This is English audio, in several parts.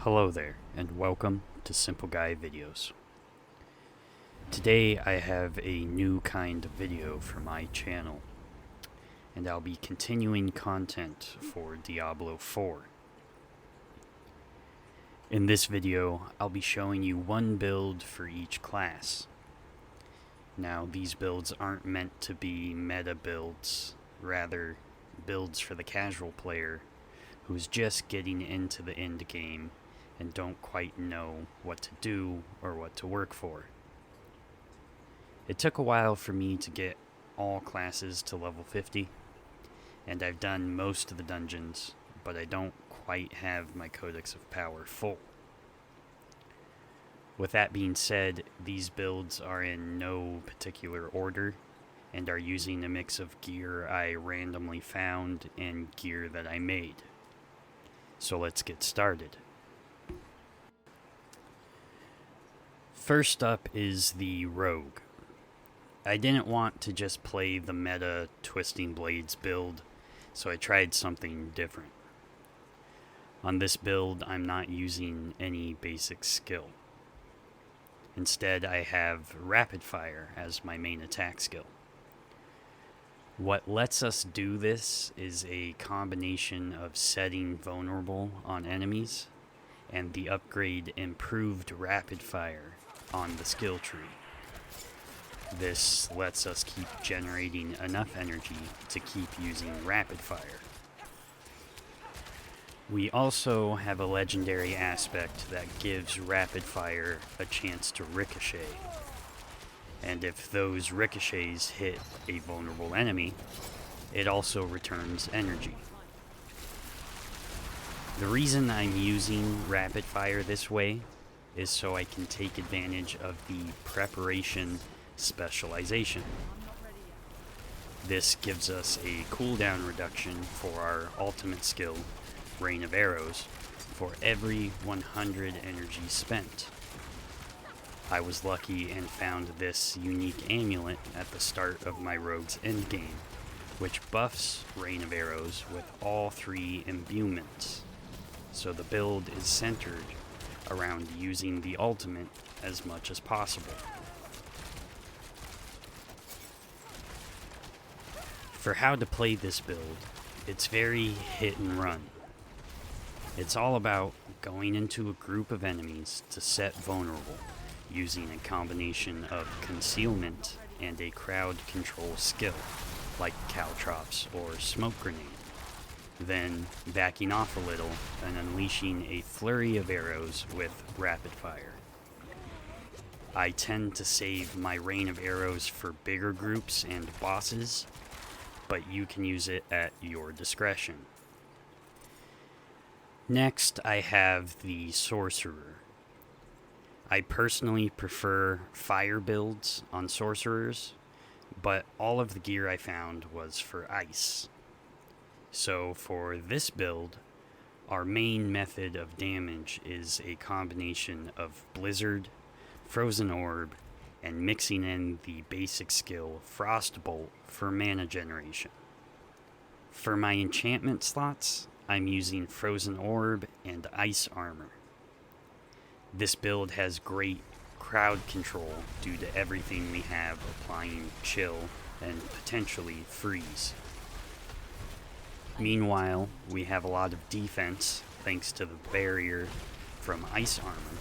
Hello there, and welcome to SimpleGuy videos. Today I have a new kind of video for my channel, and I'll be continuing content for Diablo 4. In this video, I'll be showing you one build for each class. Now, these builds aren't meant to be meta builds, rather builds for the casual player who's just getting into the endgame and don't quite know what to do or what to work for. It took a while for me to get all classes to level 50, and I've done most of the dungeons, but I don't quite have my Codex of Power full. With that being said, these builds are in no particular order, and are using a mix of gear I randomly found and gear that I made. So let's get started. First up is the Rogue. I didn't want to just play the meta Twisting Blades build, so I tried something different. On this build, I'm not using any basic skill. Instead, I have Rapid Fire as my main attack skill. What lets us do this is a combination of setting vulnerable on enemies and the upgrade Improved Rapid Fire on the skill tree. This lets us keep generating enough energy to keep using Rapid Fire. We also have a legendary aspect that gives Rapid Fire a chance to ricochet. And if those ricochets hit a vulnerable enemy, it also returns energy. The reason I'm using Rapid Fire this way is so I can take advantage of the Preparation specialization. This gives us a cooldown reduction for our ultimate skill, Rain of Arrows, for every 100 energy spent. I was lucky and found this unique amulet at the start of my rogue's endgame, which buffs Rain of Arrows with all 3 imbuements. So the build is centered around using the ultimate as much as possible. For how to play this build, it's very hit and run. It's all about going into a group of enemies to set vulnerable, using a combination of concealment and a crowd control skill, like Caltrops or Smoke Grenade. Then backing off a little and unleashing a flurry of arrows with Rapid Fire. I tend to save my Rain of Arrows for bigger groups and bosses, but you can use it at your discretion. Next, I have the Sorcerer. I personally prefer fire builds on sorcerers, but all of the gear I found was for ice. So for this build, our main method of damage is a combination of Blizzard, Frozen Orb, and mixing in the basic skill Frostbolt for mana generation. For my enchantment slots, I'm using Frozen Orb and Ice Armor. This build has great crowd control due to everything we have applying Chill and potentially Freeze. Meanwhile, we have a lot of defense thanks to the barrier from Ice Armor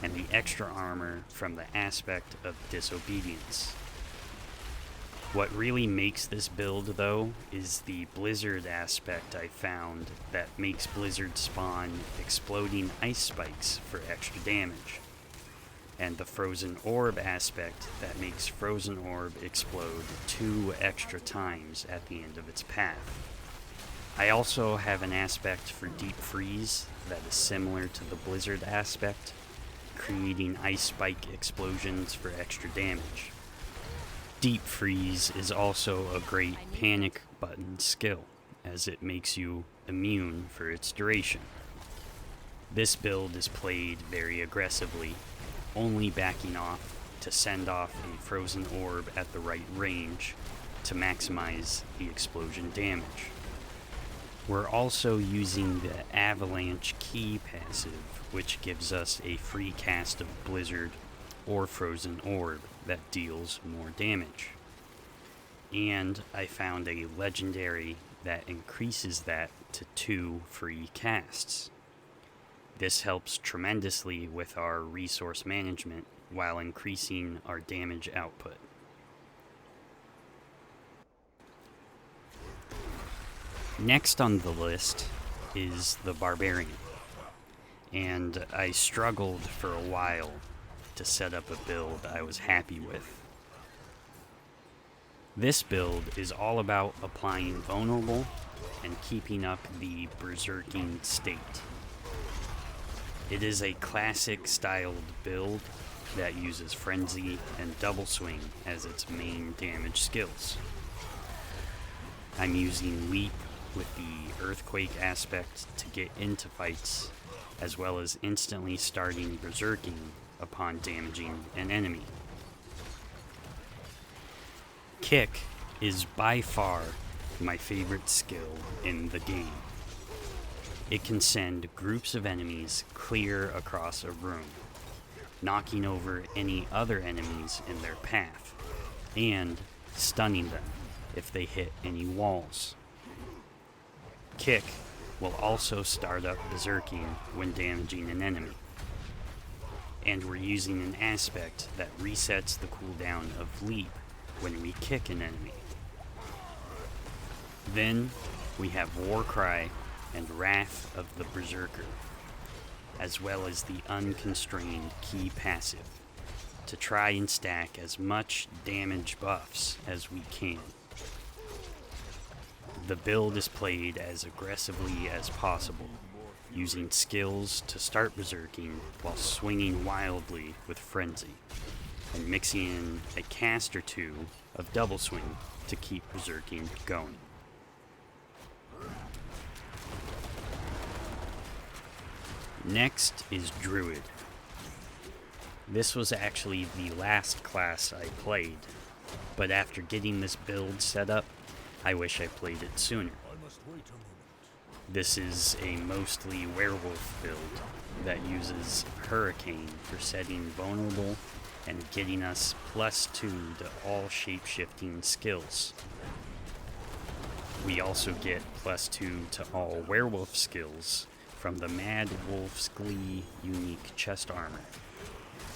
and the extra armor from the aspect of Disobedience. What really makes this build, though, is the Blizzard aspect I found that makes Blizzard spawn exploding ice spikes for extra damage, and the Frozen Orb aspect that makes Frozen Orb explode 2 extra times at the end of its path. I also have an aspect for Deep Freeze that is similar to the Blizzard aspect, creating ice spike explosions for extra damage. Deep Freeze is also a great panic button skill, as it makes you immune for its duration. This build is played very aggressively, only backing off to send off a Frozen Orb at the right range to maximize the explosion damage. We're also using the Avalanche Key passive, which gives us a free cast of Blizzard or Frozen Orb that deals more damage. And I found a legendary that increases that to 2 free casts. This helps tremendously with our resource management while increasing our damage output. Next on the list is the Barbarian, and I struggled for a while to set up a build I was happy with. This build is all about applying Vulnerable and keeping up the berserking state. It is a classic styled build that uses Frenzy and Double Swing as its main damage skills. I'm using Leap with the Earthquake aspect to get into fights, as well as instantly starting berserking upon damaging an enemy. Kick is by far my favorite skill in the game. It can send groups of enemies clear across a room, knocking over any other enemies in their path, and stunning them if they hit any walls. Kick will also start up berserking when damaging an enemy. And we're using an aspect that resets the cooldown of Leap when we kick an enemy. Then we have Warcry and Wrath of the Berserker, as well as the Unconstrained Key passive, to try and stack as much damage buffs as we can. The build is played as aggressively as possible, using skills to start berserking while swinging wildly with Frenzy, and mixing in a cast or 2 of Double Swing to keep berserking going. Next is Druid. This was actually the last class I played, but after getting this build set up, I wish I played it sooner. This is a mostly werewolf build that uses Hurricane for setting Vulnerable and getting us +2 to all shape-shifting skills. We also get +2 to all werewolf skills from the Mad Wolf's Glee unique chest armor,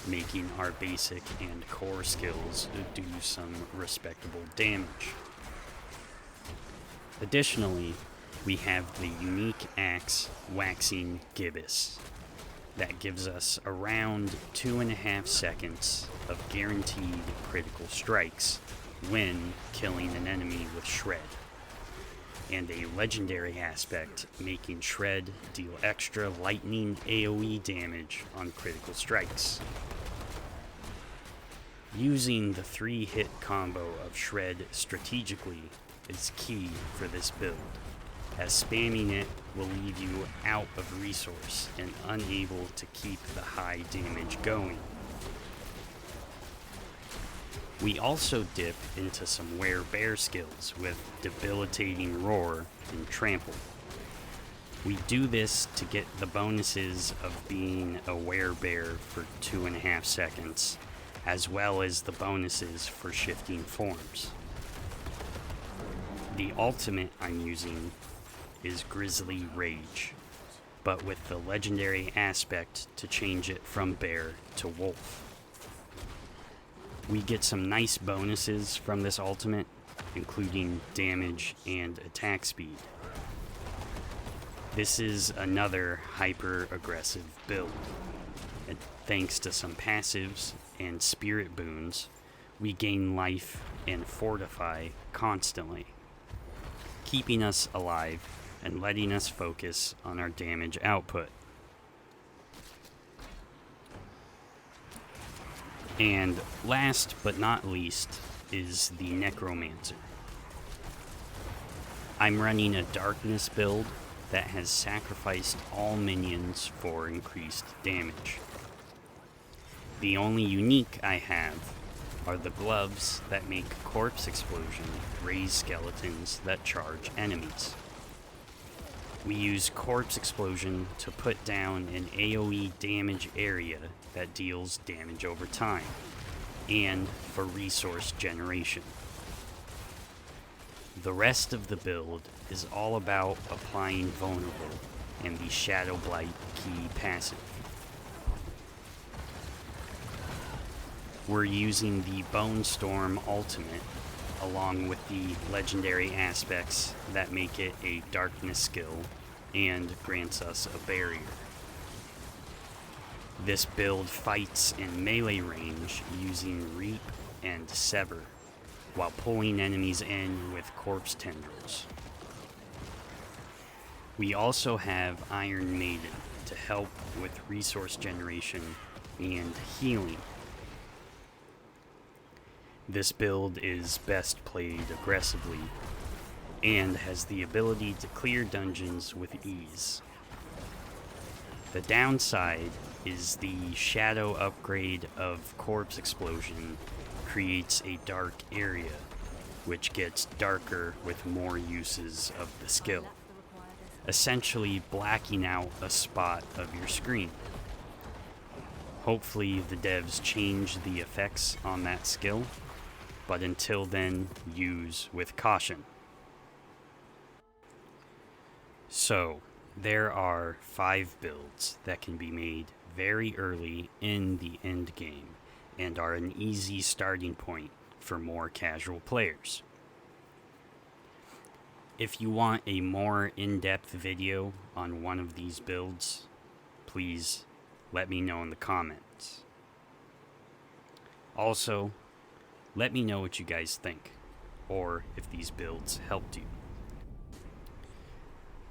making our basic and core skills do some respectable damage. Additionally, we have the unique axe Waxing Gibbous that gives us around 2.5 seconds of guaranteed critical strikes when killing an enemy with Shred, and a legendary aspect making Shred deal extra lightning AoE damage on critical strikes. Using the 3-hit combo of Shred strategically is key for this build, as spamming it will leave you out of resource and unable to keep the high damage going. We also dip into some Were-Bear skills with Debilitating Roar and Trample. We do this to get the bonuses of being a Were-Bear for 2.5 seconds, as well as the bonuses for shifting forms. The ultimate I'm using is Grizzly Rage, but with the legendary aspect to change it from bear to wolf. We get some nice bonuses from this ultimate, including damage and attack speed. This is another hyper-aggressive build, and thanks to some passives and spirit boons, we gain life and fortify constantly, keeping us alive and letting us focus on our damage output. And last but not least is the Necromancer. I'm running a Darkness build that has sacrificed all minions for increased damage. The only unique I have are the gloves that make Corpse Explosion raise skeletons that charge enemies. We use Corpse Explosion to put down an AoE damage area that deals damage over time, and for resource generation. The rest of the build is all about applying Vulnerable and the Shadow Blight key passive. We're using the Bone Storm ultimate along with the legendary aspects that make it a darkness skill and grants us a barrier. This build fights in melee range using Reap and Sever, while pulling enemies in with Corpse Tendrils. We also have Iron Maiden to help with resource generation and healing. This build is best played aggressively and has the ability to clear dungeons with ease. The downside is the shadow upgrade of Corpse Explosion creates a dark area, which gets darker with more uses of the skill, essentially blacking out a spot of your screen. Hopefully the devs change the effects on that skill, but until then, use with caution. So, there are 5 builds that can be made very early in the endgame and are an easy starting point for more casual players. If you want a more in-depth video on one of these builds, please let me know in the comments. Also, let me know what you guys think, or if these builds helped you.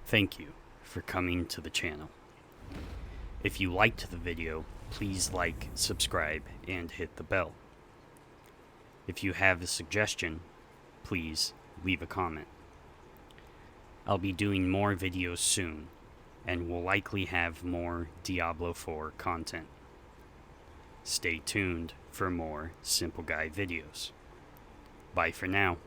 Thank you for coming to the channel. If you liked the video, please like, subscribe, and hit the bell. If you have a suggestion, please leave a comment. I'll be doing more videos soon, and will likely have more Diablo 4 content. Stay tuned for more SimpleGuy videos. Bye for now.